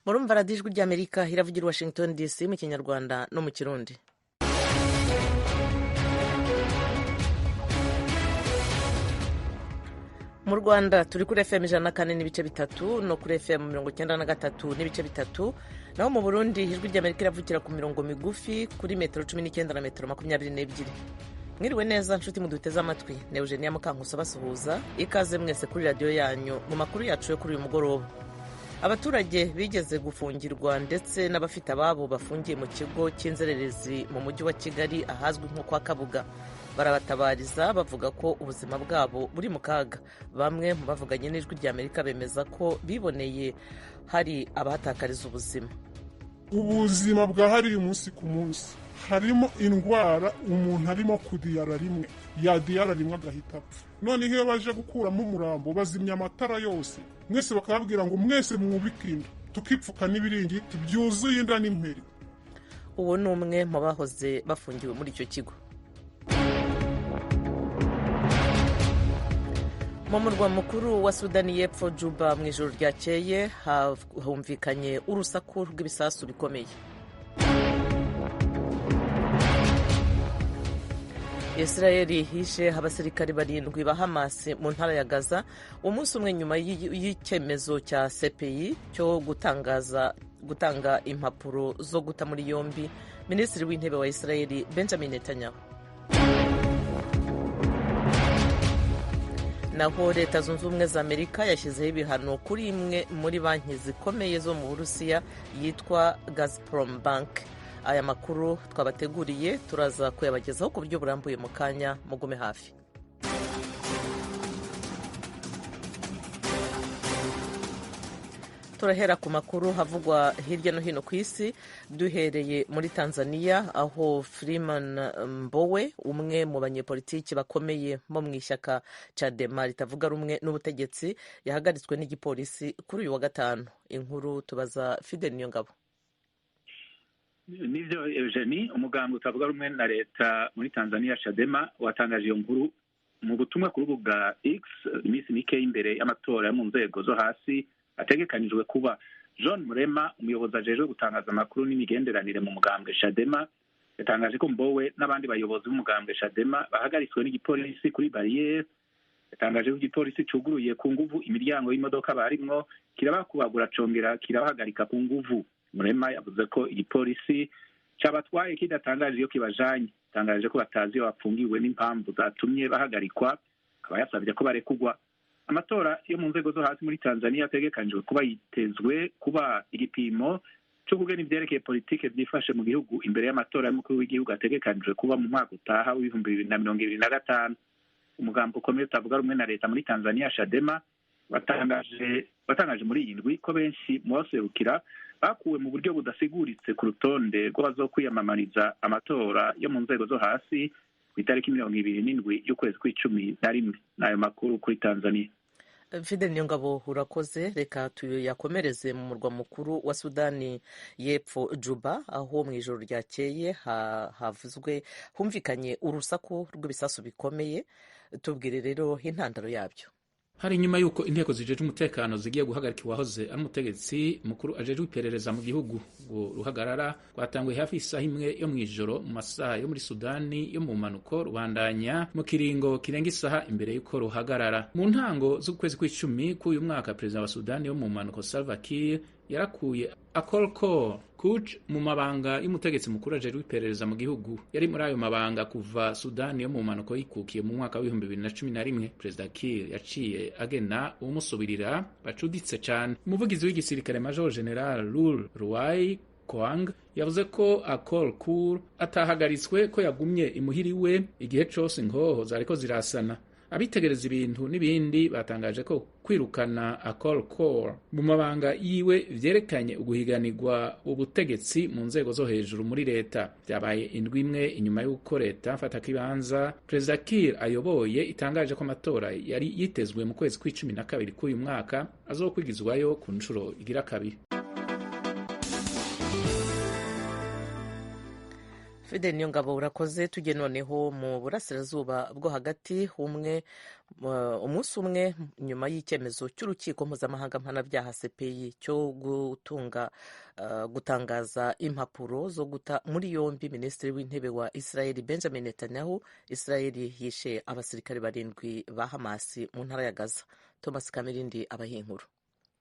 murumva radiyo ijwi ry'amerika iravugira Washington DC mu kinyarwanda no mu kirundi. mu Rwanda turi kuri FM 104 n'ibice bitatu no kuri FM 93 n'ibice bitatu, naho mu Burundi ijwi ry'Amerika iravugira ku mirongo migufi kuri metero 19 na metero 22. Mwiriwe neza nshuti muduteze amatwi, ne Eugenia Mukankuso basuhuza, ikaze mwese kuri radio yanyu mu makuru yacu yo kuri uyu mugoroba. Abaturage bigeze gufungirwa ndetse n'abafite ababo bafungiye mu kigo cy'inzererezi mu mujyi wa Kigali ahazwi nko kwa Kabuga barabatabariza bavuga ko ubuzima bwabo buri mu kaga. Bamwe mu bavuganye n'ijwi ry'Amerika bemeza ko biboneye hari abahatakariza ubuzima. Ubuzima bwa hari umunsi ku munsi harimo indwara umuntu arimo kudiyara rimwe yadiyara rimwe agahita apfa. None iyo baje gukuramo umurambo bazimya amatara yose, mwese bakababwira ngo mwese mwubikinda tukipfuka n'ibiringiti byuzuye inda n'imperi. Uwo ni umwe mu bahoze bafungiwe muri icyo kigo. Mu murwa mukuru wa Sudani y'Epfo Juba mu ijoro ryakeye humvikanye urusaku rw'ibisasu bikomeye. Israeli hishe abasirikari 7 ba Hamas mu ntara ya Gaza umunsi umwe nyuma y'icyemezo cya CPI cyo gutanga impapuro zo guta muri yombi Minisitiri w'Intebe wa Israeli Benjamin Netanyahu. Naho Leta Zunze Ubumwe za Amerika yashyizeho ibihano kuri imwe muri banki zikomeye zo mu Burusiya yitwa Gazprom Bank. Aya makuru twabateguriye turaza kuyabagezaho ku buryo burambuye mu kanya, mugume hafi. Turahera ku makuru havugwa hirya no hino ku isi, duhereye muri Tanzania aho Freeman Mbowe, umwe mu banyepolitiki bakomeye bo mu ishyaka Chadema ritavuga rumwe n'ubutegetsi, yahagaritswe n'igipolisi kuri uyu wa gatanu. Inkuru tubaza Fidel Niyongabo. Nivyo Eugenie, umugambi utavuga rumwe na leta muri Tanzania Chadema watangaje iyo nkuru mu butumwa ku rubuga X iminsi mike imbere y'amatora yo mu nzego zo hasi ategekanijwe kuba. John Murema, umuyobozi ajejwe gutangaza amakuru n'imigenderanire mu mugambwe Chadema, yatangaje ko Mbowe n'abandi bayobozi b'umugambwe Chadema bahagaritswe n'igipolisi kuri barriere. Yatangaje ko igipolisi cuguruye ku nguvu imiryango y'imodoka barimwo, kirabakubagura congera kirabahagarika ku nguvu. Murema yavuze ko igipolisi cyabatwaye kidatangaje iyo kibajanye, tangaje ko batazi iyo bafungiwe n'impamvu zatumye bahagarikwa, akaba yasabye ko barekugwa. Amatora yo mu nzego zo hasi muri Tanzania ategekanijwe kuba yitezwe kuba igipimo cyo kugena ivyerekeye politike byifashe mu gihugu imbere y'amatora y'umukuru w'igihugu ategekanijwe kuba mu mwaka utaha w'2025. Umugambi ukomeye utavuga rumwe na leta muri Tanzania Chadema batangaje muri iyi ndwi ko benshi mu baserukira bakuwe mu buryo budasiguritse ku rutonde rw'abazokwiyamamariza amatora yo mu nzego zo hasi ku itariki 27 y'ukwezi kwa11. N'ayo makuru kuri Tanzania. Fidel Niyongabo urakoze. Reka tuyakomereze mu murwa mukuru wa Sudani y'Epfo Juba aho mu ijoro ryakeye humvikanye urusaku rw'ibisasu bikomeye. Tubwire rero intandaro yabyo. Hari nyuma yuko inteko zijeje umutekano zigiye guhagarika uwahoze ari umutegetsi mukuru ajejwe iperereza mu gihugu. Ruhagarara rwatanguye hafi isaha imwe yo mw'ijoro mu masaha yo muri Sudani yo mu manuko rubandanya mu kiringo kirenga isaha imbere yuko ruhagarara. Mu ntango z'ukwezi kw'icumi k'uyu mwaka, perezida wa Sudani yo mu manuko Salva Kiir yarakuye Akolkor Kuch mu mabanga y'umutegetsi mukuru ajejwe iperereza mu gihugu. Yari muri ayo mabanga kuva Sudani yo mu manuko yikukiye mu mwaka wa 2011. Perezida Kiir yaciye agena umusubirira bacuditse cyane. Umuvugizi w'igisirikare Major General Lul Ruai Koang yavuze ko Akolkor atahagaritswe, ko yagumye imuhiriwe igihe cose inkoho zariko zirasana. Abitegereza ibintu n'ibindi batangaje ko kwirukana Akolkor mu mabanga yiwe vyerekanye uguhiganirwa ubutegetsi mu nzego zo hejuru muri leta. Vyabaye indwi imwe inyuma y'uko leta mfata kibanza Perezida Kiir ayoboye itangaje ko amatora yari yitezwe mu kwezi kwa12 k'uyu mwaka azokwigizwayo ku nshuro igira kabiri. Fidel Niyongabo urakoze. tujye noneho mu burasirazuba bwo hagati. Umunsi umwe nyuma y'icyemezo cy'urukiko mpuzamahanga mpanabyaha CPI cyo gutangaza impapuro zo guta muri yombi minisitiri w'intebe wa Israel Benjamin Netanyahu, Israel yishe abasirikare 7 ba Hamas mu ntara ya Gaza. Thomas Kamirindi abaha inkuru.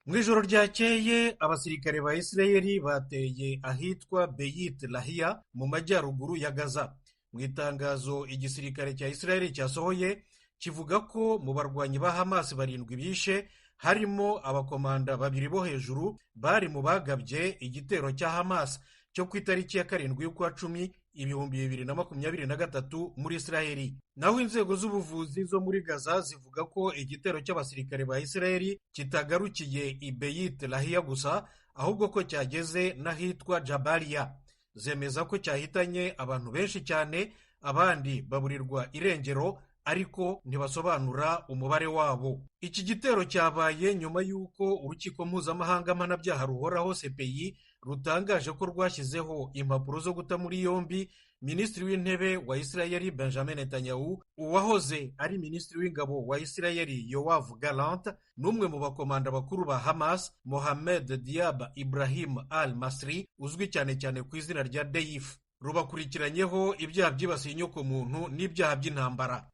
mu ijoro ryakeye abasirikare ba Isirayeli bateye ahitwa Beit Lahia mu majyaruguru ya Gaza. Mu itangazo igisirikare cya Isirayeli cyasohoye kivuga ko mu barwanyi ba Hamas 7 bishe harimo abakomanda 2 bo hejuru bari mu bagabye igitero cya Hamas cyo ku itariki ya 7 y'ukwa 10 2023 muri Isirayeli. Naho inzego z'ubuvuzi zo muri Gaza zivuga ko igitero cy'abasirikare ba Isirayeli kitagarukiye i Beit Lahia gusa, ahubwo ko cyageze n'ahitwa Jabalia. Zemeza ko cyahitanye abantu benshi cyane, abandi baburirwa irengero ariko ntibasobanura umubare wabo. Iki gitero cyabaye nyuma y'uko urukiko mpuzamahanga mpanabyaha ruhoraho CPI rutangaje ko rwashyizeho impapuro zo guta muri yombi minisitiri w'intebe wa Isirayeli Benjamin Netanyahu, uwahoze ari minisitiri w'ingabo wa Isirayeli Yoav Gallant, n'umwe mu bakomanda bakuru ba Hamas Mohamed Diab Ibrahim al-Masri uzwi cyane cyane ku izina rya Deif. Rubakurikiranyeho ibyaha byibasiye inyokomuntu n'ibyaha by'intambara.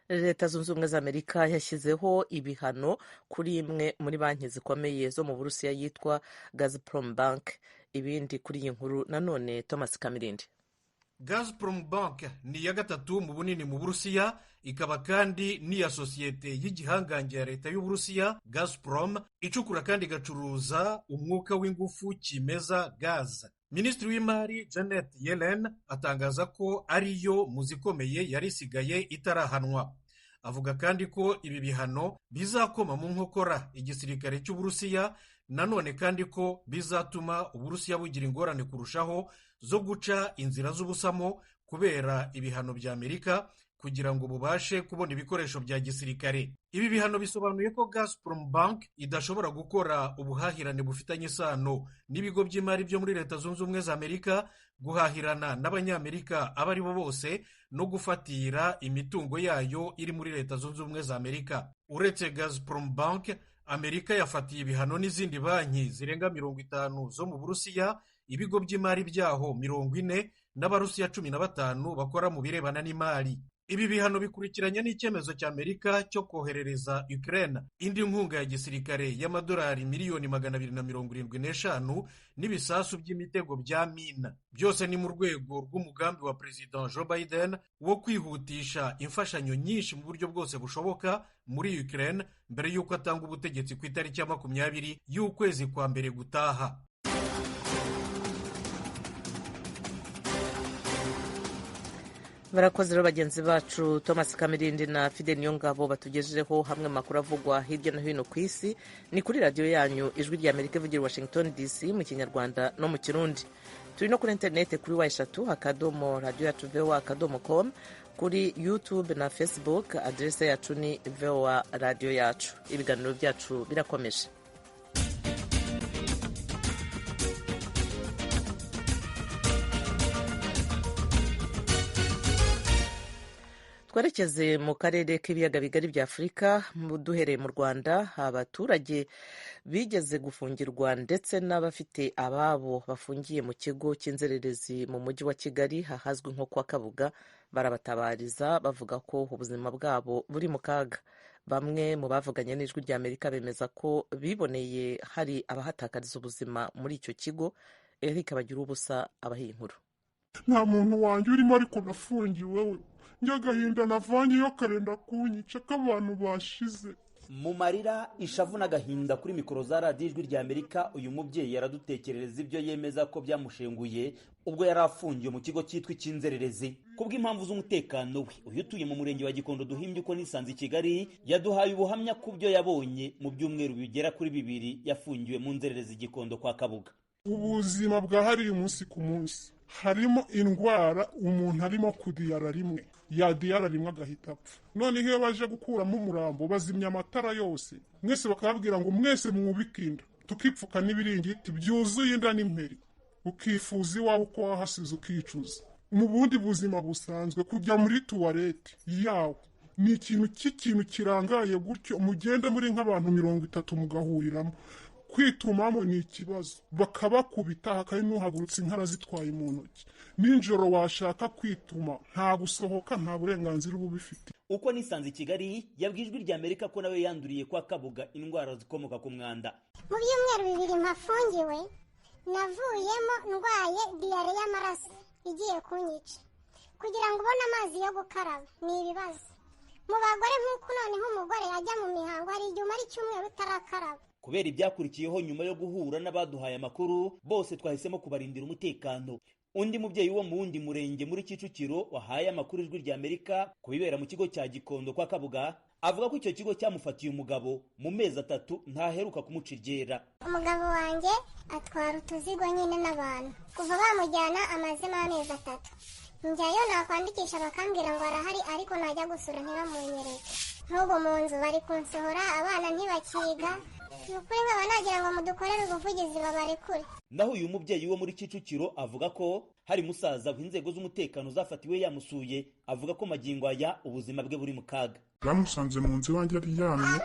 Leta Zunze Ubumwe za Amerika yashyizeho ibihano kuri imwe muri banki zikomeye zo mu Burusiya yitwa Gazprom Bank. Ibindi kuri iyi nkuru nanone Thomas Kamirindi. Gazprom Bank ni iya gatatu mu bunini mu Burusiya, ikaba kandi n'iya sosiyete y'igihangange ya leta y'Uburusiya Gazprom, icukura kandi igacuruza umwuka w'ingufu kimeza gaz. Minisitiri w'imari Janet Yellen atangaza ko ariyo mu zikomeye yari isigaye itarahanwa. Avuga kandi ko ibi bihano bizakoma mu nkokora igisirikare cy'Uburusiya, nanone kandi ko bizatuma Uburusiya bugira ingorane kurushaho zo guca inzira z'ubusamo kubera ibihano bya Amerika kugira ngo bubashe kubona ibikoresho bya gisirikare. Ibi bihano bisobanuye ko Gazprom Bank idashobora gukora ubuhahirane bufitanye isano n'ibigo by'imari byo muri Leta Zunze Ubumwe za Amerika, guhahirana n'abanyamerika abo ari bo bose, no gufatira imitungo yayo iri muri Leta Zunze Ubumwe za Amerika. Uretse Gazprom Bank, Amerika yafatiye ibihano n'izindi banki zirenga 50 zo mu Burusiya, ibigo by'imari byaho 40 n'Abarusiya 15 bakora mu birebana n'imari. Ibi bihano bikurikiranye n'icyemezo cya Amerika cyo koherereza Ukraine indi nkunga ya gisirikare y'amadolari miliyoni 275 n'ibisasu by'imitego bya mina. Byose ni mu rwego rw'umugambi wa President Joe Biden wo kwihutisha imfashanyo nyinshi mu buryo bwose bushoboka muri Ukraine mbere y'uko atanga ubutegetsi ku itariki ya 20 y'ukwezi kwa mbere gutaha. Barakoze rero bagenzi bacu Thomas Kamirindi na Fidel Niyongabo batugejejeho hamwe makuru avugwa hirya no hino ku isi. Ni kuri radio yanyu Ijwi rya Amerika ivugira Washington DC mu Kinyarwanda no mu Kirundi. Turi no kuri internet kuri wa3.radio.com, kuri YouTube na Facebook adresse yacu ni VOA radio yacu. Ibiganiro byacu birakomeje. Twerekeze mu karere k'ibiyaga bigari bya Afurika, duhereye mu Rwanda. Abaturage bigeze gufungirwa ndetse n'abafite ababo bafungiye mu kigo cy'inzererezi mu mujyi wa Kigali hahazwi nko kwa Kabuga barabatabariza bavuga ko ubuzima bwabo buri mu kaga. Bamwe mu bavuganye n'Ijwi rya Amerika bemeza ko biboneye hari abahatakariza ubuzima muri icyo kigo. Eric Bagirubusa abahiye inkuru. Nta muntu wanjye urimo ariko nafungiwe we. Njagahinda navanyeyo karenda kunyica k'abantu bashize. Mu marira, ishavu n'agahinda kuri mikoro za radiyo Ijwi rya Amerika, uyu mubyeyi yaradutekerereza ibyo yemeza ko byamushenguye ubwo yari afungiwe mu kigo cyitwa icy'inzererezi kubw'impamvu z'umutekano we. Uyu utuye mu murenge wa Gikondo duhimbye uko nisanze i Kigali yaduhaye ubuhamya ku byo yabonye mu byumweru bigera kuri 2 yafungiwe mu nzererezi Gikondo kwa Kabuga. Ubuzima bwa hari umunsi ku munsi, harimo indwara umuntu arimo kudiyara rimwe, yadiyara rimwe agahita apfa. None iyo baje gukuramo umurambo bazimya amatara yose, mwese bakababwira ngo mwese mwubike inda, tukipfuka n'ibiringiti byuzuye inda n'imperi, ukifuza iwawe uko wahasize ukicuza. mu bundi buzima busanzwe kujya muri tuwarete yawe ni ikintu kirangaye gutyo mugende muri nk'abantu 30 mugahuriramo kwitumamo ni ikibazo bakabakubita hakari n'uhagurutse inkara zitwaye mu ntoki ninjoro washaka kwituma nta gusohoka nta burenganzira uba ubifite. Uko nisanze Kigali yabwijwe rya Amerika ko nawe yanduriye kwa Kabuga indwara zikomoka ku mwanda. Mu byumweru 2 mpafungiwe navuyemo ndwaye diyare y'amaraso igiye kunyica kugira ngo ubone amazi yo gukaraba ni ibibazo. Mu bagore nk'uko noneho umugore yajya mu mihango hari igihe umara icyumweru utarakaraba. Kubera ibyakurikiyeho nyuma yo guhura n'abaduhaye amakuru bose twahisemo kubarindira umutekano. Undi mubyeyi wo mu wundi murenge muri Kicukiro wahaye amakuru ijwi rya Amerika kubibera mu kigo cya Gikondo kwa Kabuga avuga ko icyo kigo cyamufatiye umugabo mu mezi 3 ntaheruka kumucigera. Umugabo wanjye atwara utuzigo nyine n'abantu kuva bamujyana amazima y'amezi 3. Njyayo nakwandikisha bakambwira ngo arahari ariko najya gusura ntibamunyereke. Nk'ubu mu nzu bari kunsohora abana ntibakiga. Nukuri nkaba nagira ngo mudukorere ubuvugizi babarekure. Naho uyu mubyeyi wo muri Kicukiro avuga ko hari musaza w'inzego z'umutekano zafatiwe yamusuye avuga ko magingo aya ubuzima bwe buri mu kaga. Bamusanze mu nzu wanjye aryamye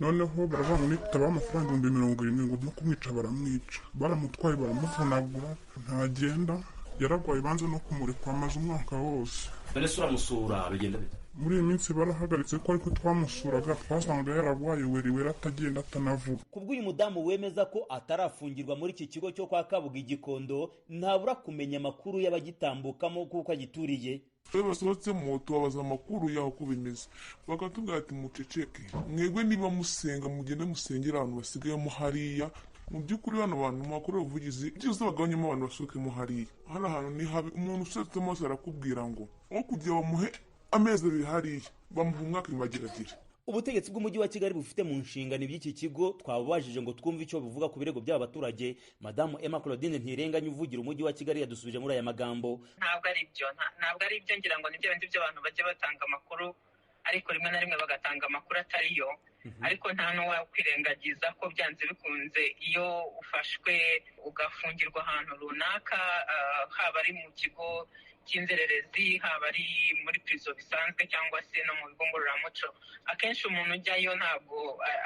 noneho baravuga ngo nitaba amafaranga 70,000 ngo no kumwica baramwica baramutwaye baramuvunagura ntagenda yaragwaye banze no kumurikwa amaze umwaka wose. Bene suramusura bigenda bite? Muri iyi minsi barahagaritse ko ariko twamusuraga twasanga yaragwaye weriwe atagenda atanavuga. Kubwo uyu mudamu wemeza ko atarafungirwa muri iki kigo cyo kwa Kabuga Igikondo ntabura kumenya amakuru y'abagitambukamo kuko agituriye. Basohotse mu tubabaza amakuru yaho ko bimeze bakatubwira ati muceceke mwegwe niba musenga mugende musengera abantu basigayemo hariya mu by'ukuri hano abantu makuru ubuvugizi byose bagabanyemo abantu basukemo hariya hano hantu ni habi umuntu usetse amaso arakubwira ngo aho kugira bamuhe amezi 2 hariya bamuha umwaka imagiragira. Ubutegetsi bw'umujyi wa Kigali bufite mu nshingano iby'iki kigo twababajije ngo twumve icyo buvuga ku birego by'abaturage. Madamu Emma Claudine Ntirenganya uvugira umujyi wa Kigali yadusubije muri aya magambo. Ntabwo ari ibyo ngira ngo nibyo bindi by'abantu bajya batanga amakuru ariko rimwe na rimwe bagatanga amakuru atariyo. Ariko nta n'uwakwirengagiza ko byanze bikunze iyo ufashwe ugafungirwa ahantu runaka haba ari mu kigo cy'inzererezi haba ari muri prison bisanzwe cyangwa se no mu bigo ngororamuco akenshi umuntu ujyayo ntabwo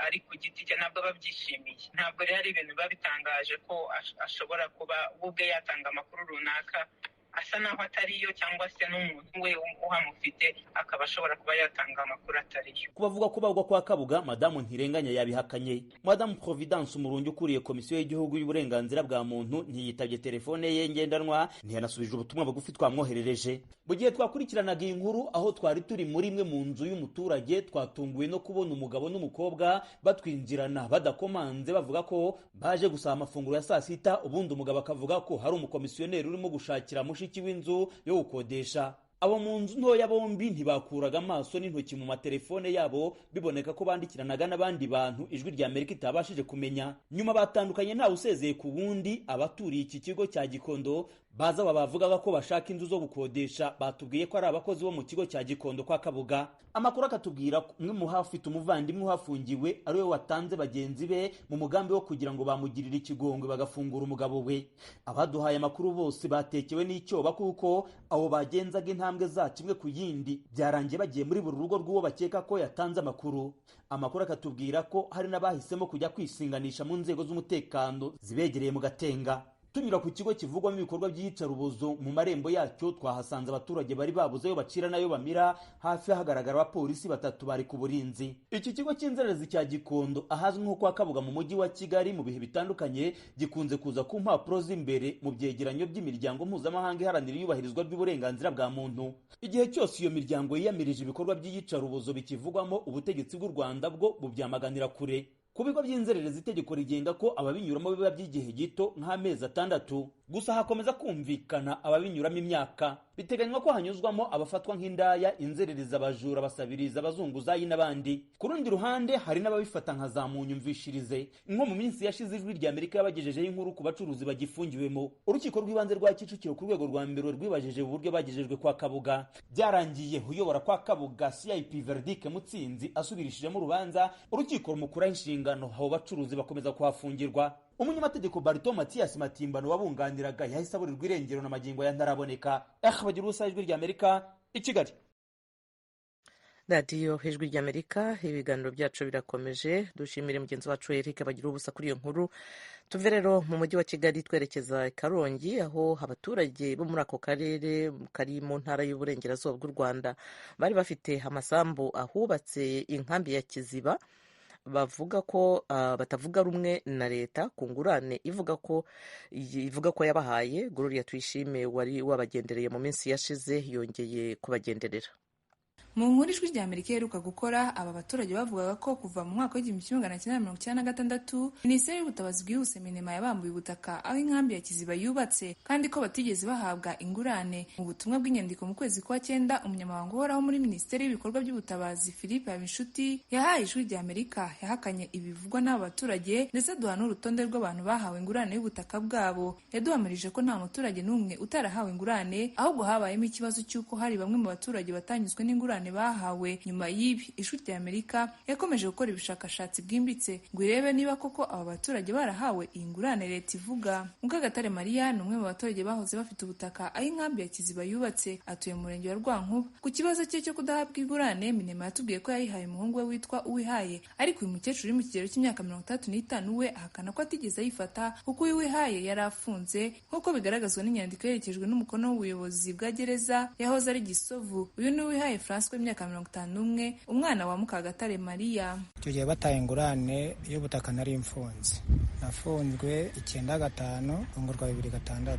ari ku giti cye ntabwo babyishimiye. Ntabwo rero ari ibintu biba bitangaje ko ashobora kuba ubwe yatanga amakuru runaka asa naho atariyo cyangwa se n'umuntu we uhamufite akaba ashobora kuba yatanga amakuru atariyo. Kubavuga ko bagwa kwa Kabuga Madamu Ntirenganya yabihakanye. Madamu Providence Umurungi ukuriye Komisiyo y'Igihugu y'Uburenganzira bwa Muntu ntiyitabye telefone ye ngendanwa ntiyanasubije ubutumwa bugufi twamwoherereje. Mu gihe twakurikiranaga iyi nkuru aho twari turi muri imwe mu nzu y'umuturage twatunguwe no kubona umugabo n'umukobwa batwinjirana badakomanze bavuga ko baje gusaba amafunguro ya saa sita ubundi umugabo akavuga ko hari umukomisiyoneri urimo gushakira mushiki w'inzu yo gukodesha. Abo mu nzu ntoya bombi ntibakuraga amaso n'intoki mu matelefone yabo biboneka ko bandikiranaga n'abandi bantu ijwi rya Amerika itabashije kumenya. Nyuma batandukanye ntawe usezeye ku wundi. Abaturiye iki kigo cya Gikondo baza bavugaga ko bashaka inzu zo gukodesha batubwiye ko ari abakozi bo mu kigo cya Gikondo kwa Kabuga. Amakuru akatubwira ko umwe mu hafite umuvandimwe uhafungiwe ari we watanze bagenzi be mu mugambi wo kugira ngo bamugirire ikigongwe bagafungura umugabo we. Abaduhaye amakuru bose batekewe n'icyoba kuko abo bagenzaga intambwe zacu imwe ku yindi byarangiye bagiye muri buri rugo rw'uwo bakeka ko yatanze amakuru. Amakuru akatubwira ko hari n'abahisemo kujya kwisinganisha mu nzego z'umutekano zibegereye mu Gatenga. Tunyura ku kigo kivugwamo ibikorwa by'iyicarubozo mu marembo yacyo twahasanze abaturage bari babuze ayo bacira nayo bamira hafi hagaragara abapolisi 3 bari ku burinzi. Iki kigo cy'inzererezi cya Gikondo ahazwi nko kwa Kabuga mu mujyi wa Kigali mu bihe bitandukanye gikunze kuza ku mpapuro z'imbere mu byegeranyo by'imiryango mpuzamahanga iharanira iyubahirizwa ry'uburenganzira bwa muntu. Igihe cyose iyo miryango yiyamirije ibikorwa by'iyicarubozo bikivugwamo ubutegetsi bw'u Rwanda bwo bubyamaganira kure. Ku bigo by'inzererezi itegeko rigenga ko ababinyuramo biba by'igihe gito nk'amezi 6 gusa hakomeza kumvikana ababinyuramo imyaka. Biteganywa ko hanyuzwamo abafatwa nk'indaya, inzererezi, abajura, basabiriza, abazunguzayi n'abandi. Ku rundi ruhande hari n'ababifata nka za munyumvishirize. Nko mu minsi yashize ijwi rya Amerika yabagejejeho inkuru ku bacuruzi bagifungiwemo. Urukiko rw'ibanze rwa Kicukiro ku rwego rwa mbere rwibajeje uburyo bagejejwe kwa Kabuga. Byarangiye uyobora kwa Kabuga CIP Verdict Mutsinzi asubirishijemo urubanza urukiko rumukuraho inshinga inshingano abo bacuruzi bakomeza kuhafungirwa. Umunyamategeko Barito Mathias Matimbano wabunganiraga yahise aburirwa irengero na magingo ya ntaraboneka. Bagira ubusa ijwi ry'Amerika i Kigali. radiyo ijwi ry'Amerika, ibiganiro byacu birakomeje. dushimire mugenzi wacu Eric bagira ubusa kuri iyo nkuru. tuve rero mu mujyi wa Kigali twerekeza i Karongi, aho abaturage bo muri ako karere kari mu ntara y'uburengerazuba bw'u Rwanda bari bafite amasambu ahubatse inkambi ya Kiziba bavuga ko batavuga rumwe na leta ku ngurane ivuga ko yabahaye. Gloria Tuyishime wari wabagendereye mu minsi yashize yongeye kubagenderera. Mu nkuru ijwi ry'Amerika iheruka gukora, aba baturage bavugaga ko kuva mu mwaka w'1996 Minisiteri y'Ubutabazi bwihuse Minema yabambuye ubutaka aho inkambi ya Kiziba yubatse, kandi ko batigeze bahabwa ingurane. Mu butumwa bw'inyandiko mu kwezi kwa 9, umunyamabanga uhoraho muri Minisiteri y'ibikorwa by'ubutabazi Philippe Habinshuti yahaye ijwi ry'Amerika yahakanye ibivugwa n'aba baturage, ndetse aduha n'urutonde rw'abantu bahawe ingurane y'ubutaka bwabo. Yaduhamirije ko nta muturage n'umwe utarahawe ingurane, ahubwo habayemo ikibazo cy'uko hari bamwe mu baturage batanyuzwe n'ingurane bahawe. Nyuma y'ibi, ijwi ry'Amerika yakomeje gukora ibishakashatsi bwimbitse ngo irebe niba koko aba baturage barahawe iyi ngurane leta ivuga. Mukagatare Maria ni umwe mu baturage bahoze bafite ubutaka aho inkambi ya Kiziba yubatse, atuye mu murenge wa Rwankuba. Ku kibazo cye cyo kudahabwa ingurane, Minema yatubwiye ko yayihaye umuhungu we witwa Uwihaye, ariko uyu mukecuru uri mu kigero cy'imyaka 35 we ahakana ko atigeze ayifata kuko uyu Uwihaye yari afunze, nk'uko bigaragazwa n'inyandiko yerekejwe n'umukono w'ubuyobozi bwa gereza yahoze ari Gisovu. Uyu ni Uwihaye François w'imyaka 51, umwana wa Mukagatare Maria. Icyo gihe bataye ingurane y'ubutaka nari mfunze. Nafunzwe 95 ungurwa 2006.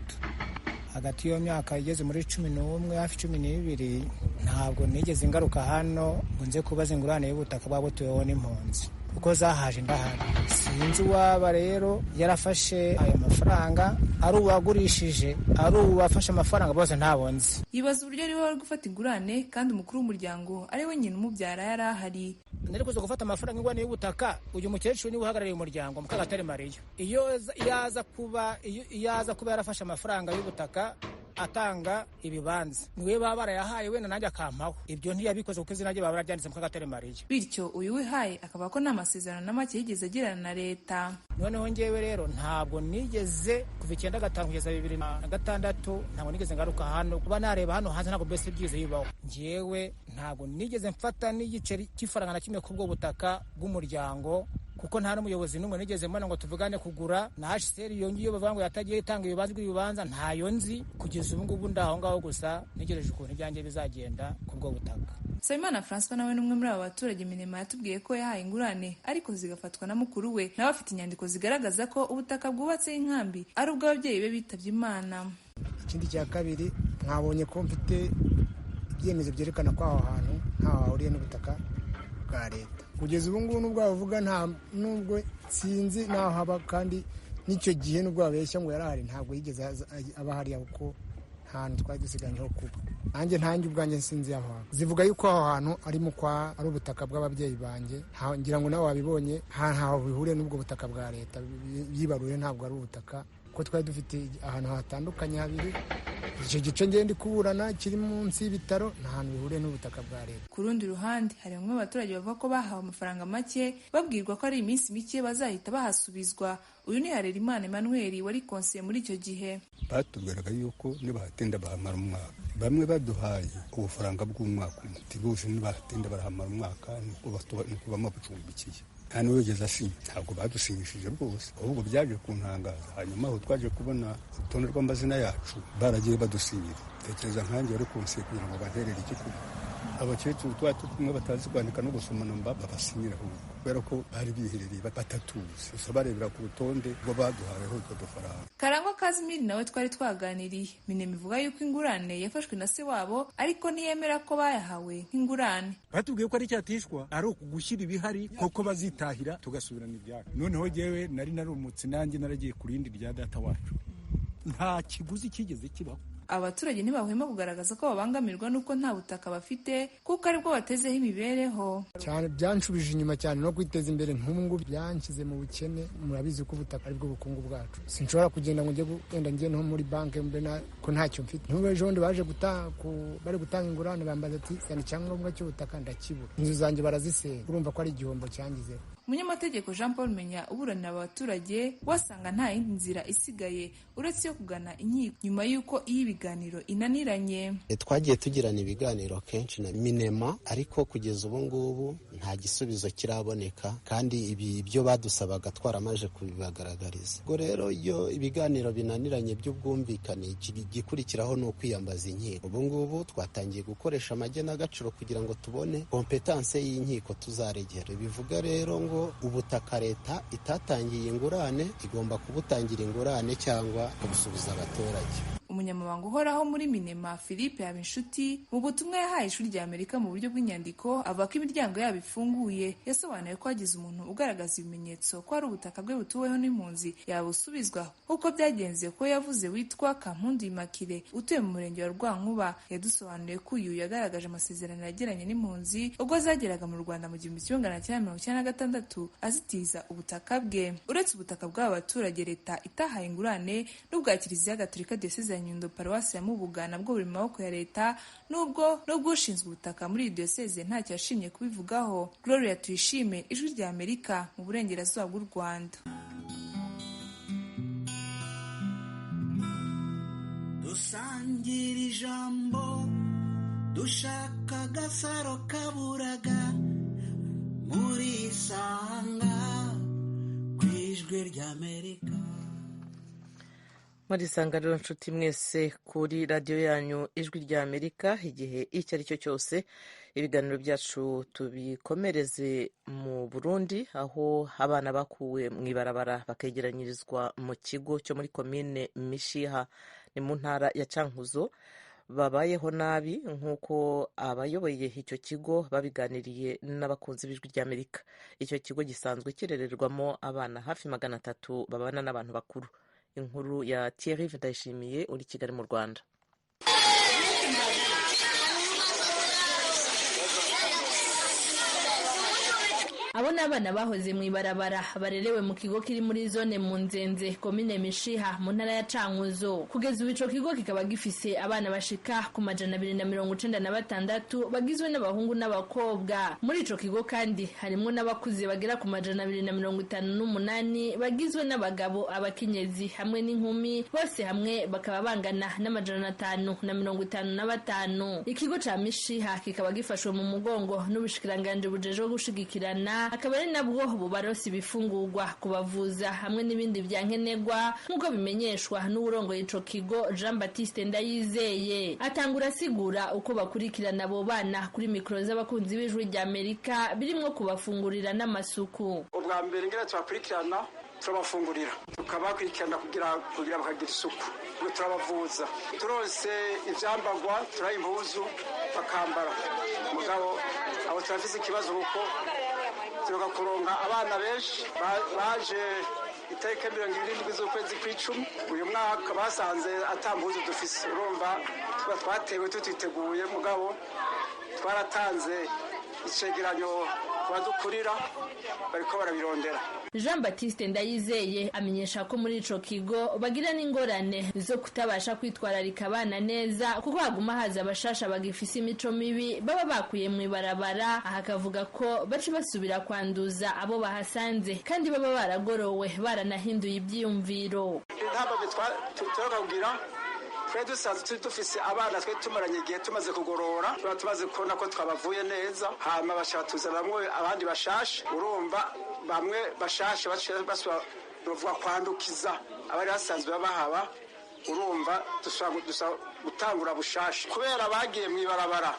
Hagati y'iyo myaka igeze muri 11 hafi 12 ntabwo nigeze ingaruka hano ngo nze kubaza ingurane y'ubutaka bwabutuweho n'impunzi, kuko zahaje ndahari. Sinzi uwaba rero yarafashe ayo mafaranga, ari uwagurishije, ari uwafashe amafaranga, bose ntabonzi. Yibaza uburyo ari we wari gufata ingurane kandi umukuru w'umuryango ari we nyina umubyara yari ahari. Nari kuza gufata amafaranga ingurane y'ubutaka, uyu mukecuru niwe uhagarariye umuryango Mukagatare Maria. Iyo yaza kuba yarafashe amafaranga y'ubutaka atanga ibibanza, niwe baba barayahaye wenda nanjye akampaho. Ibyo ntiyabikoze kuko izina rye baba bararyanditse Mukagatare Maria. Bityo uyu Wihaye akaba ko nta masezerano na make yigeze agirana na leta. Noneho njyewe rero ntabwo nigeze kuva 95 kugeza 2006 ntabwo nigeze ngaruka hano kuba nareba hano hanze, ntabwo bese byize bibaho. Njyewe ntabwo nigeze mfata n'igiceri cy'ifaranga na kimwe kubwo butaka bw'umuryango, kuko nta n'umuyobozi n'umwe nigeze mbona ngo tuvugane kugura. Na HCR yongiye bavuga ngo yatagiye itanga ibibanza ntayo nzi. Kugeza ubu ngubu ndaho ngaho gusa ntegereje ukuntu ibyanjye bizagenda kubwo butaka. Sayimana François nawe n'umwe muri aba baturage Minema yatubwiye ko yahaye ingurane ariko zigafatwa na mukuru we, nawe afite inyandiko zigaragaza ko ubutaka bwubatse inkambi ari ubw'ababyeyi be bitavye Imana. Ikindi cya kabiri, mwabonye ko mfite ibyemezo byerekana ko aho hantu ntaho hahuriye n'ubutaka bwa leta. Kugeza ubu ngubu nubwo bavuga nta nubwo sinzi naho haba, kandi n'icyo gihe nubwo babeshya ngo yarahari ntabwo yigeze aba hariya, kuko nta hantu twari dusiganyeho kuba. Nanjye ubwanjye sinzi aho hantu. Zivuga yuko aho hantu ari ubutaka bw'ababyeyi banjye, ngira ngo nawe wabibonye, ntaho bihuriye n'ubwo butaka bwa leta yibaruye, ntabwo ari ubutaka, kuko twari dufite ahantu hatandukanye habiri. Icyo gice ngende kuburana kiri munsi y'ibitaro, nta hantu bihuriye n'ubutaka bwa leta. Ku rundi ruhande, hari bamwe abaturage bavuga ko bahawe amafaranga make babwirwa ko ari iminsi mike bazahita bahasubizwa. Uyu ni Harerimana Emmanuel wari konseye muri icyo gihe. Batubwiraga yuko nibahatinda bahamara umwaka. Bamwe baduhaye ubufaranga bw'umwaka umwe, bose nibahatinda barahamara umwaka, nuko bamabacumbikiye. Hano wigeze asinya, ntabwo badusinyishije rwose, ahubwo byaje kuntangaza. Hanyuma aho twaje kubona urutonde rw'amazina yacu baragiye badusinyira. Tekereza nkanjye wari konseye kugira ngo banterere igikuba. Abakecuru twari tumwe batazi kwandika no gusoma namba babasinyira ahubwo, kubera ko bari biherereye batatuzi, gusa barebera ku rutonde rwo baduhaweho utwo dufaranga. Karangwa Kazimiri nawe twari twaganiriye. Minema ivuga yuko ingurane yafashwe na se wabo, ariko ntiyemera ko bayahawe nk'ingurane. Batubwiye ko ari cyatishwa, ari ukugushyira ibihari koko bazitahira tugasubirana ibyacu. Noneho jewe nari narumutse nanjye naragiye ku rindi rya data wacu, nta kiguzi kigeze kibaho. Abaturage ntibahwema kugaragaza ko babangamirwa n'uko nta butaka bafite, kuko aribwo batezeho imibereho. Cyane byanshubije inyuma cyane no kwiteza imbere, nk'ubu byanshyize mu bukene. Murabizi ko ubutaka aribwo bukungu bwacu. Sinshobora kugenda ngo njye no muri banki mbe ko ntacyo mfite. N'ubwo ejo bundi bari gutanga ingurane bambaza ati sani icyangombwa cy'ubutaka ndakibura, inzu zanjye barazisenya. Urumva ko ari igihombo cyangizeho. umunyamategeko Jean Paul Menya uburanira abaturage wasanga nta yindi nzira isigaye uretse yo kugana inkiko nyuma y'uko iyi biganiro inaniranye. Twagiye tugirana ibiganiro kenshi na Minema ariko kugeza ubu ngubu nta gisubizo kiraboneka kandi ibi byo badusabaga twaramaje kubibagaragariza. Ubwo rero iyo ibiganiro binaniranye by'ubwumvikane igikurikiraho ni ukwiyambaza inkiko. Ubu ngubu twatangiye gukoresha amagenagaciro kugira ngo tubone kompetanse y'inkiko tuzaregera. Bivuga rero ngo ubutaka leta itatangiye ingurane igomba kubutangira ingurane cyangwa kubusubiza abaturage. Umunyamabanga uhoraho muri Minema Philippe Habinshuti mu butumwa yahaye Ijwi rya Amerika mu buryo bw'inyandiko avuga ko imiryango yabo ifunguye. Yasobanuye ko hagize umuntu ugaragaza ibimenyetso ko ari ubutaka bwe butuweho n'impunzi yabusubizwa uko byagenze ko yavuze witwa Kampundu Immaculée utuye mu murenge wa Rwankuba. Yadusobanuye ko uyu yagaragaje amasezerano yagiranye n'impunzi ubwo zageraga mu Rwanda mu 1996 azitiza ubutaka bwe. Uretse ubutaka bw'aba baturage leta itahaye ingurane n'ubwa Kiliziya Gatolika Diocese Nyundo Paruwasi ya Mubuga nabwo buri mu maboko ya leta nubwo ushinzwe ubutaka muri iyi diocese ntacyo yashimye kubivugaho. Gloria Tuyishime, Ijwi rya Amerika mu burengerazuba bw'u Rwanda. Dusangira ijambo dushaka agasaro kaburaga muri Isanga ku Ijwi rya Amerika. muri Isanga nshuti mwese kuri radiyo yanyu Ijwi rya Amerika igihe icyo ari cyo cyose. Ibiganiro byacu tubikomereze mu Burundi aho abana bakuwe mu ibarabara bakegeranyirizwa mu kigo cyo muri komine Mishiha ni mu ntara ya Cankuzo babayeho nabi nk'uko abayoboye icyo kigo babiganiriye n'abakunzi b'Ijwi rya Amerika. Icyo kigo gisanzwe kirererwamo abana hafi 300 babana n'abantu bakuru. Inkuru ya Thierry Ndayishimiye uri Kigali mu Rwanda. Abo n'abana bahoze mu ibarabara barerewe mu kigo kiri muri zone Munzenze komine Mishiha mu ntara ya Cankuzo. Kugeza ubu ico kigo kikaba gifise abana bashika ku 296 bagizwe n'abahungu n'abakobwa. Muri ico kigo kandi harimo n'abakuze bagera ku 258 bagizwe n'abagabo abakenyezi hamwe n'inkumi bose hamwe bakaba bangana n'555. Ikigo ca Mishiha kikaba gifashwe mu mugongo n'ubushikiranganje bujejwe gushigikirana akaba ari nabwo bubarosi bifungurwa kubavuza hamwe n'ibindi byankenegwa nk'uko bimenyeshwa n'uburongoye ico kigo Jean Baptiste Ndayizeye. Atangura asigura uko bakurikirana abo bana kuri mikro z'abakunzi b'Ijwi rya Amerika birimo kubafungurira n'amasuku. Ubwa mbere ngira twakurikirana turabafungurira tukabakurikirana kugira bakagira isuku turabavuza turose ivyambagwa turayimpuzu bakambara mugabo abo turafise ikibazo kuko turoka kuronka abana benshi baje itariki 27 z'ukwezi kw'icumi uyu mwaka basanze atambuzo dufise urumva twatewe tutiteguye mugabo twaratanze icegeranyo badukurira bariko barabirondera. Jean Baptiste Ndayizeye amenyesha ko muri ico kigo bagira n'ingorane zo kutabasha kwitwararika abana neza kuko haguma haza abashasha bagifise imico mibi baba bakuye mu ibarabara. Akavuga ko baci basubira kwanduza abo bahasanze kandi baba baragorowe baranahinduye ibyiyumviro. Intambwe turakubwira twe dusanzwe dufise abana twe tumaranye igihe tumaze kugorora tumaze kubona ko twabavuye neza hama bashatuza bamwe abandi bashashe urumva bamwe bashashe baswa kwandukiza abari basanzwe babahaba urumva dusa gutangura bushashe kubera bagiye mu ibarabara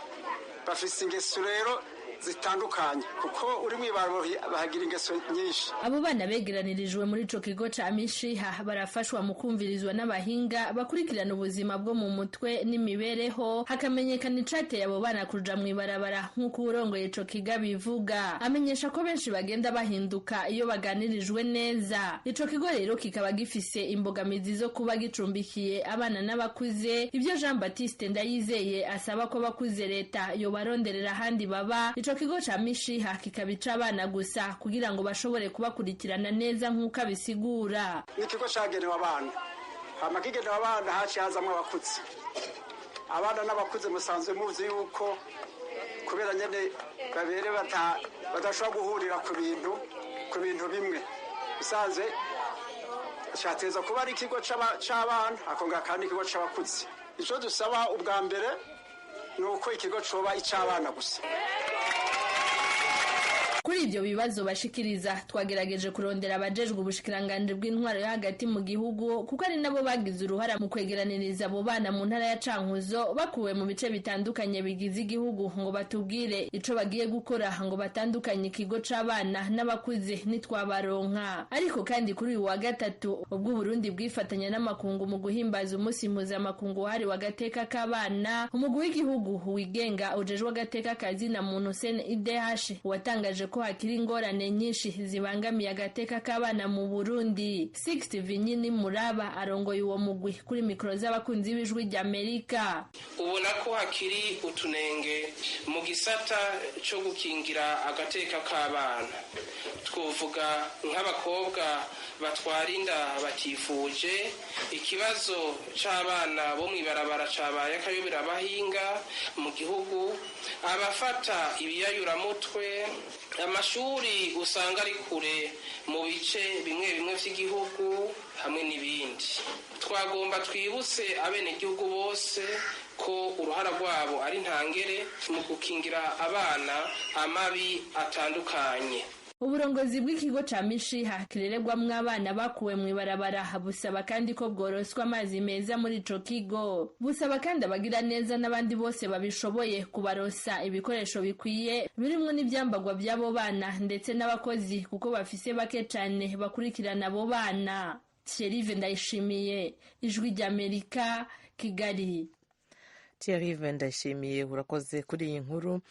bafise ingeso rero zitandukanye kuko uri mu ibarabara bahagira ingeso nyinshi. Abo bana begeranirijwe muri ico kigo ca Mishiha barafashwa mu kumvirizwa n'abahinga bakurikirana ubuzima bwo mu mutwe n'imibereho hakamenyekana icateye abo bana kuja mu ibarabara nk'uko urongoye ico kiga bivuga. Amenyesha ko benshi bagenda bahinduka iyo baganirijwe neza. Ico kigo rero kikaba gifise imbogamizi zo kuba gicumbikiye abana n'abakuze. Ivyo Jean Baptiste Ndayizeye asaba ko bakuze leta yo baronderera handi baba. Ico kigo ca Mishiha kikabica abana gusa kugira ngo bashobore kubakurikirana neza nk'uko abisigura. Ni kigo cagenewe abana hama kigenewe abana haci hazamwe abakuze abana n'abakuze musanzwe muzi yuko kubera nyene babere badashobora guhurira ku bintu ku bintu bimwe bisanzwe cyateza kuba ari ikigo c'abana akongera kandi ikigo c'abakuze. Ico dusaba ubwa mbere ni uko ikigo coba ic'abana gusa. Kuri ibyo bibazo bashikiriza twagerageje kurondera abajejwe ubushikiranganje bw'intwaro yo hagati mu gihugu kuko ari nabo bagize uruhara mu kwegeraniriza abo bana mu ntara ya Cankuzo bakuwe mu bice bitandukanye bigize igihugu ngo batubwire ico bagiye gukora ngo batandukanye ikigo c'abana n'abakuze nitwabaronka. Ariko kandi kuri uyu wa gatatu ubwo Burundi bwifatanya n'amakungu mu guhimbaza umunsi mpuzamakungu wahariwe agateka k'abana, umugwi w'igihugu wigenga ujejwe agateka kazina muntu CNIDH watangaje ko hakiri ingorane nyinshi zibangamiye agateka k'abana mu Burundi. Sixte Vinyini Muraba arongoye uwo mugwi kuri mikoro z'abakunzi b'ijwi ry'Amerika. Ubona ko hakiri utunenge mu gisata cyo gukingira agateka k'abana. Twovuga nk'abakobwa batwara inda batifuje, ikibazo c'abana bo mwibarabara cabaye akayobera abahinga mu gihugu, abafata ibiyayuramutwe, amashuri usanga ari kure mu bice bimwe bimwe vy'igihugu hamwe n'ibindi. Twagomba twibutse abenegihugu bose ko uruhara rwabo ari ntangere mu gukingira abana amabi atandukanye. Uburongozi bw'ikigo ca Mishiha kirererwamwo abana bakuwe mw'ibarabara busaba kandi ko bworoswa amazi meza muri ico kigo. Busaba kandi abagira neza n'abandi bose babishoboye kubarosa ibikoresho bikwiye birimwo n'ivyambagwa by'abo bana ndetse n'abakozi kuko bafise bake cane bakurikirana abo bana. Thierry Ndayishimiye, Ijwi ry'Amerika, Kigali. Thierry Ndayishimiye urakoze kuri iyi nkuru.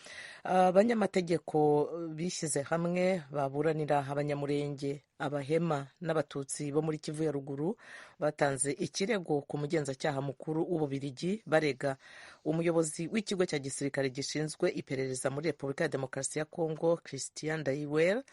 Abanyamategeko bishyize hamwe baburanira abanyamurenge, abahema n'abatutsi bo muri Kivu ya ruguru batanze ikirego ku mugenzacyaha mukuru w'Ububirigi barega umuyobozi w'ikigo cya gisirikare gishinzwe iperereza muri Repubulika ya Demokarasi ya Kongo Christian Daiwel.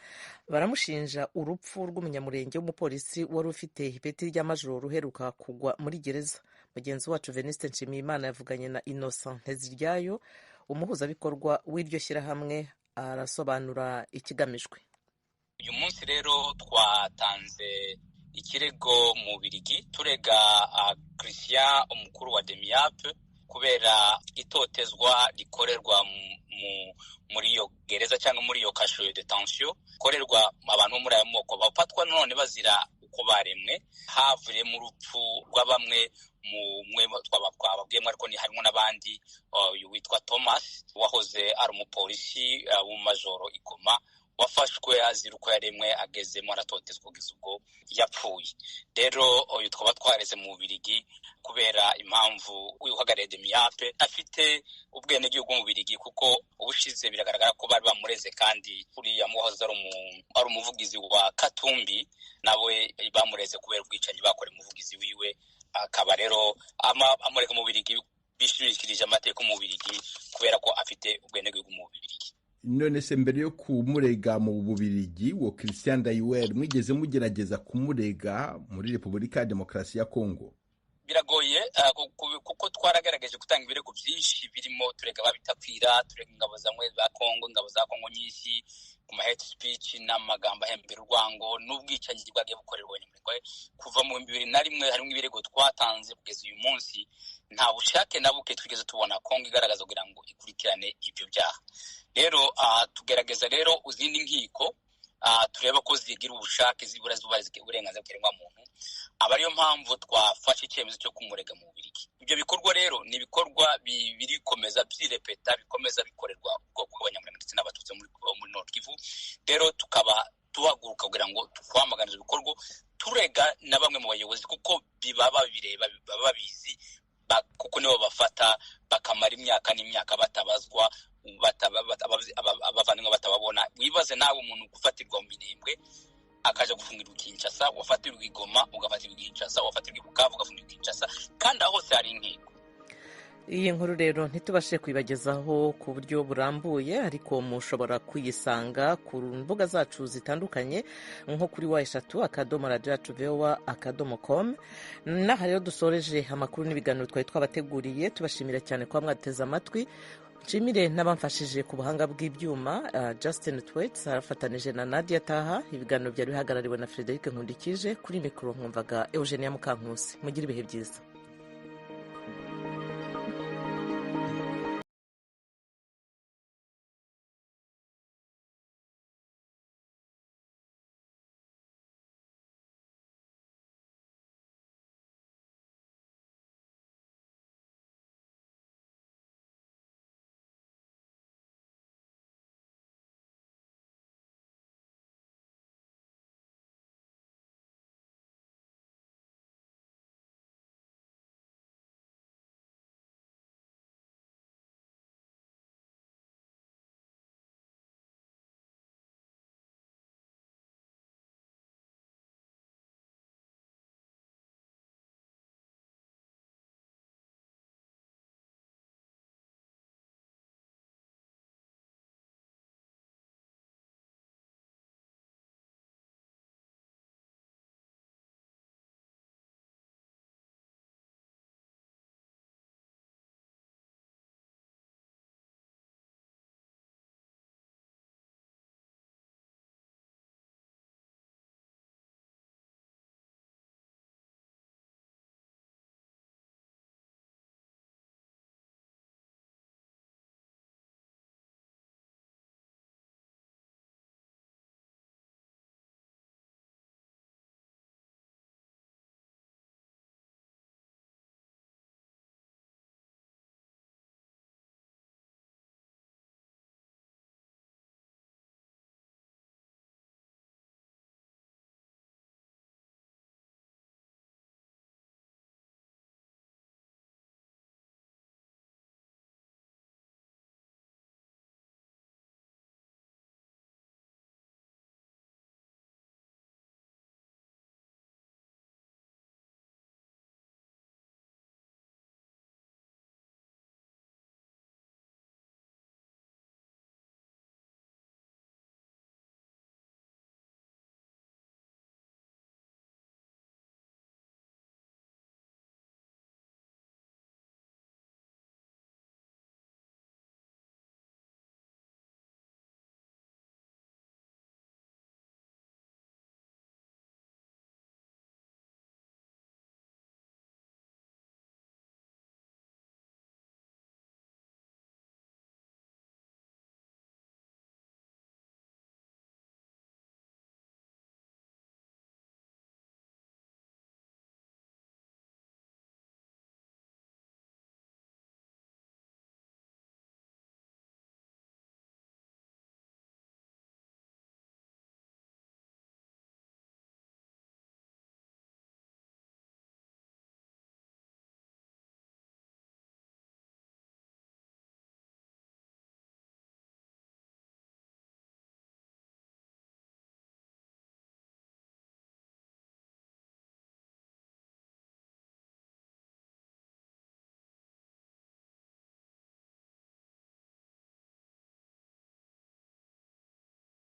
Baramushinja urupfu rw'umunyamurenge w'umupolisi wari ufite ipeti ry'amajoro uheruka kugwa muri gereza. Mugenzi wacu Veniste Nshimiyimana yavuganye na Innocent Nteziryayo, umuhuzabikorwa w'iryo shyirahamwe, arasobanura ikigamijwe. Uyu munsi rero twatanze ikirego mu Bubiligi turega Christian umukuru wa DEMIAP kubera itotezwa rikorerwa muri iyo gereza cyangwa muri iyo kasho de detention, korerwa abantu bo muri ayo moko bafatwa none bazira uko baremwe, havuye mu rupfu rwa bamwe mwe twababwiyemo, ariko ni harimo n'abandi. Uyu witwa Thomas wahoze ari umupolisi w'umajoro Igoma wafashwe azira uko yaremwe, agezemo aratotezwa kugeza ubwo yapfuye. Rero uyu twaba twareze mu Bubiligi kubera impamvu uhagarariye DEMIAP afite ubwenegihugu mu Bubiligi, kuko ubushize biragaragara ko bari bamureze kandi uriya muhoza ari umuvugizi wa Katumbi, nawe bamureze kubera ubwicanyi bakore umuvugizi wiwe, akaba rero amureka mu Bubiligi bishimikirije amateka mu Bubiligi kubera ko afite ubwenegihugu mu Bubiligi. None se mbere yo kumurega mu Bubiligi wo Christian Daiwel mwigeze mugerageza kumurega muri Repubulika ya Demokarasi ya Kongo? Biragoye kuko twaragaragaje gutanga ibirego byinshi birimo turega babitakwira, turega ingabo za Kongo, ingabo za Kongo nyinshi ku ma hate speech n'amagambo ahembera urwango n'ubwicanyi bwagiye bukorerwa abanyamurenge. Kuva mu 2001 harimo ibirego twatanze kugeza uyu munsi, nta bushake na buke twigeze tubona Kongo igaragaza kugira ngo ikurikirane ibyo byaha. Rero tugerageza rero uzindi nkiko tureba ko zigira ubushake zibura zubahiriza uburenganzira bw'ikiremwamuntu, aba ariyo mpamvu twafashe icyemezo cyo kumurega mu Bubiligi. Ibyo bikorwa rero ni ibikorwa birikomeza byirepeta, bikomeza bikorerwa ubwoko bw'abanyamurenge ndetse n'abatutsi muri Nord Kivu. Rero tukaba tuhaguruka kugira ngo twamaganize ibikorwa turega na bamwe mu bayobozi, kuko bibaba bireba, baba babizi, kuko nibo bafata bakamara imyaka n'imyaka batabazwa, abavandimwe batababona. Wibaze nawe umuntu gufatirwa mu Minembwe akaja gufungirwa Kinshasa, wafatirwa Igoma ugafatirwa Kinshasa, wafatirwa Bukavu ugafungirwa Kinshasa, kandi aho hose hari inkiko. Iyi nkuru rero ntitubashe kwibagezaho ku buryo burambuye, ariko mushobora kuyisanga ku mbuga zacu zitandukanye nko kuri wa@radio.voa.com. Naha rero dusoreje amakuru n'ibiganiro twari twabateguriye, tubashimira cyane kwa mwateze amatwi. nshimire n'abamfashije ku buhanga bw'ibyuma. Justin Twets arafatanije na Nadia Taha. Ibiganiro byari bihagarariwe na Frederic Nkundikije. Kuri mikoro mwumvaga Eugenia Mukankusi. Mugire ibihe byiza.